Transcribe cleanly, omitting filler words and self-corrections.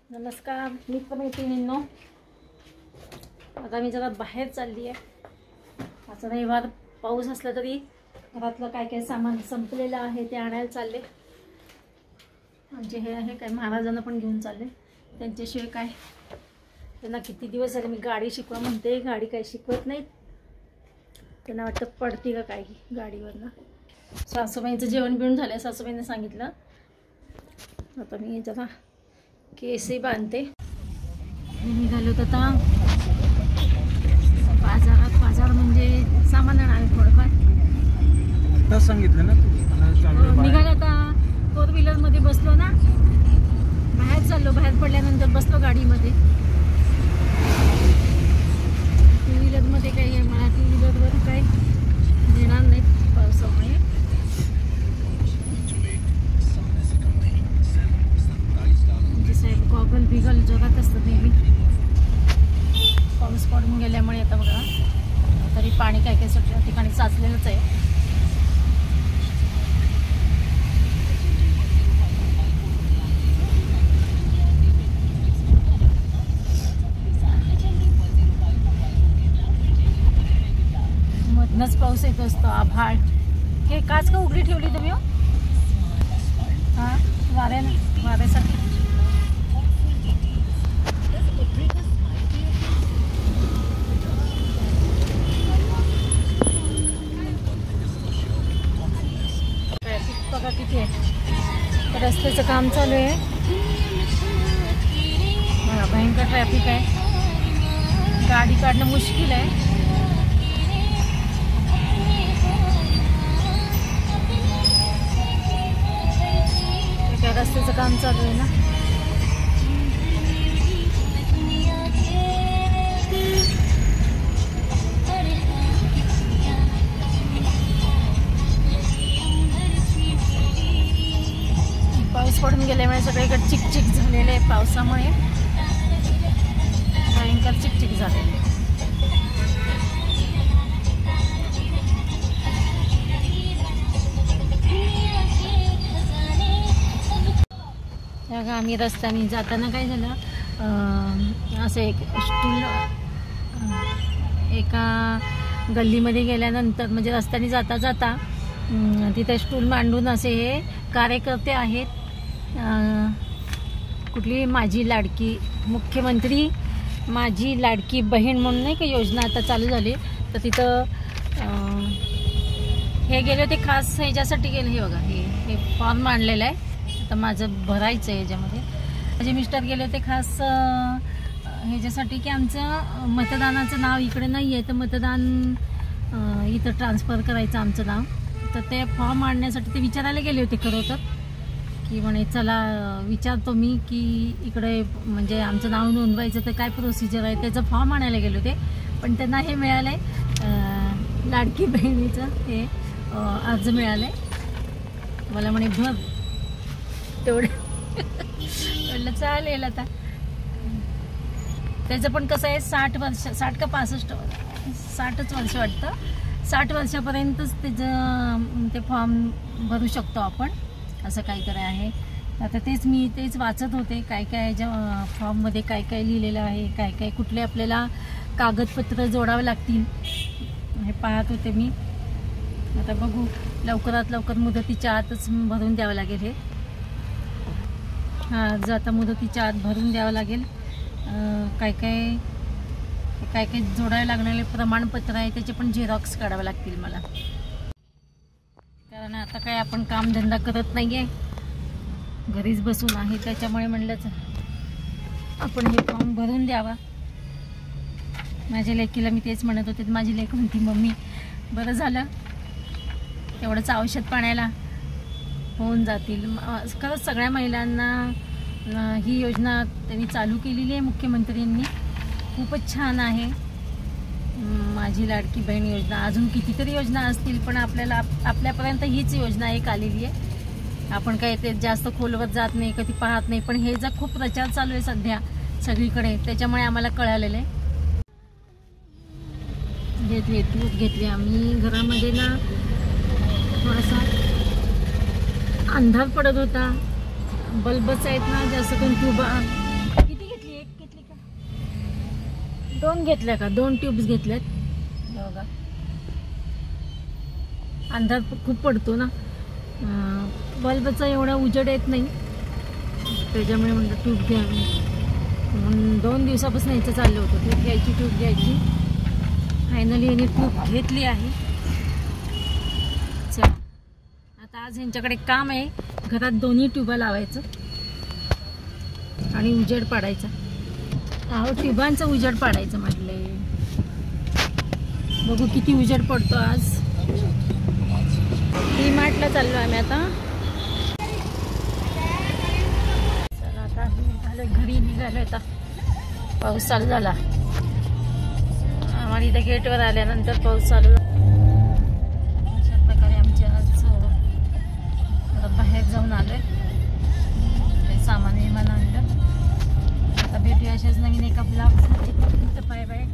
नमस्कार मित्रमैत्रिणींनो, आता मी जरा बाहेर चालली आहे। आज रविवार, पाऊस असला तरी घरातलं काय काय सामान संपलेलं आहे ते आणायला चालले। म्हणजे हे आहे काय महाराजांना पण घेऊन चालले, त्यांच्याशिवाय काय त्यांना किती दिवस झाले मी गाडी शिकवा म्हणते, गाडी काय शिकवत नाहीत। त्यांना वाटतं पडती का काय गाडीवरनं। सासूबाईंचं जेवण बिवून झालं, सासूबाईंनी सांगितलं। आता मी जरा केसही बांधते। निघालो तर आता बाजार म्हणजे सामान आणणार आहे थोडंफार। आता सांगितलं ना तू निघालो आता 4 व्हीलरमध्ये बसलो ना, बाहेर चाललो। बाहेर पडल्यानंतर बसलो गाडीमध्ये। 2 व्हीलरमध्ये काही मला 2 व्हीलरवर काही देणार नाहीत पावसामुळे। गॉगल बिगल जगात असतं नेहमी। पाऊस पडून गेल्यामुळे आता बघा तरी पाणी काय काय सगळ्या ठिकाणी साचलेलंच आहे। मधनच पाऊस येत असतो, आभाळ। हे काच का उघडी ठेवली तुम्ही हो? हां, वाऱ्यासाठी। किती आहे, रस्त्याचं काम चालू आहे। भयंकर ट्रॅफिक आहे, गाडी काढणं मुश्किल आहे। काय रस्त्याचं काम चालू आहे ना। पाऊस पडून गेल्यामुळे सगळीकडे चिकचिक झालेले आहे पावसामुळे, भयंकर चिकचिक झालेले। आम्ही रस्त्याने जाताना काय झालं, असं एक स्टूल एका गल्लीमध्ये गेल्यानंतर म्हणजे रस्त्याने जाता जाता तिथे स्टूल मांडून असे हे कार्यकर्ते आहेत, कुठली माझी लाडकी मुख्यमंत्री माझी लाडकी बहीण म्हणून नाही का योजना आता चालू झाली, तर तिथं हे गेले होते खास ह्याच्यासाठी गेले। हे बघा हे फॉर्म मांडलेलं आहे, आता माझं भरायचं आहे ह्याच्यामध्ये। माझे मिस्टर गेले होते खास ह्याच्यासाठी की आमचं मतदानाचं नाव इकडे नाही आहे, तर मतदान इथं ट्रान्सफर करायचं आमचं नाव। तर ते फॉर्म आणण्यासाठी ते विचारायला गेले होते खरं तर, की म्हणे चला विचारतो मी की इकडे म्हणजे आमचं नाव नोंदवायचं तर काय प्रोसिजर आहे, त्याचं फॉर्म आणायला गेले होते। पण त्यांना हे मिळालं आहे, लाडकी बहिणीचं हे अर्ज मिळालं आहे। मला म्हणे भर तेवढे म्हटलं चालेल। आता त्याचं पण कसं आहे 60 वर्ष, 60 का 65 60च वर्ष वाटतं, 60 वर्षापर्यंतच त्याचं ते फॉर्म भरू शकतो आपण, असं काहीतरी आहे। आता तेच वाचत होते काय काय ज्या फॉर्ममध्ये काय काय लिहिलेलं आहे, काय काय कुठले आपल्याला कागदपत्र जोडावे लागतील हे पाहत होते मी। आता बघू लवकरात लवकर मुदतीच्या आतच भरून द्यावं लागेल हे। हां, आता मुदतीच्या आत भरून द्यावं लागेल। काय काय जोडायला लागणारे प्रमाणपत्र आहे त्याचे पण झेरॉक्स काढावे लागतील मला, कारण आता काय आपण कामधंदा करत नाही आहे, घरीच बसून आहे। त्याच्यामुळे म्हणलंच आपण हे फॉर्म भरून द्यावा। माझ्या लेकीला मी तेच म्हणत होते, माझी लेक म्हणती मम्मी बरं झालं तेवढंच औषध पाण्याला होऊन जातील। खरंच सगळ्या महिलांना ही योजना त्यांनी चालू केलेली आहे मुख्यमंत्र्यांनी, खूपच छान आहे माझी लाडकी बहीण योजना। अजून कितीतरी योजना असतील पण आपल्यापर्यंत हीच योजना एक आलेली आहे। आपण काही ते जास्त खोलवर जात नाही, कधी पाहत नाही, पण हे जर खूप प्रचार चालू आहे सध्या सगळीकडे, त्याच्यामुळे आम्हाला कळालेलं आहे। घेतली आम्ही घरामध्ये ना, थोडासा अंधार पडत होता, बल्बच आहेत ना जास्त करून ट्यूब 2 घेतल्या का 2 ट्यूब्स घेतल्यात. बघा अंधार खूप पडतो ना, बल्बचा एवढा उजेड येत नाही, त्याच्यामुळे म्हणलं ट्यूब घ्यावी म्हणून 2 दिवसापासून यायचं चाललं होतं. ट्यूब घ्यायची. फायनली यांनी ट्यूब घेतली आहे. चला आता आज ह्यांच्याकडे काम आहे, घरात 2 ट्यूबा लावायचं आणि उजेड पाडायचा. अहो ट्यूबांचा उजेड पाडायचं म्हटले. बघू किती उजेड पडतो आज. डीमार्टला चाललो आम्ही आता. चला आता निघालो, घरी निघालो. आता पाऊस चालू झाला. आम्हाला इथे गेटवर आल्यानंतर पाऊस चालू झाला. अशा प्रकारे आमच्या आज बाहेर जाऊन आलोय. काही सामान विमान आणलं. आता भेटूया अशाच नवीन एका ब्लॉगमध्ये. Bye bye.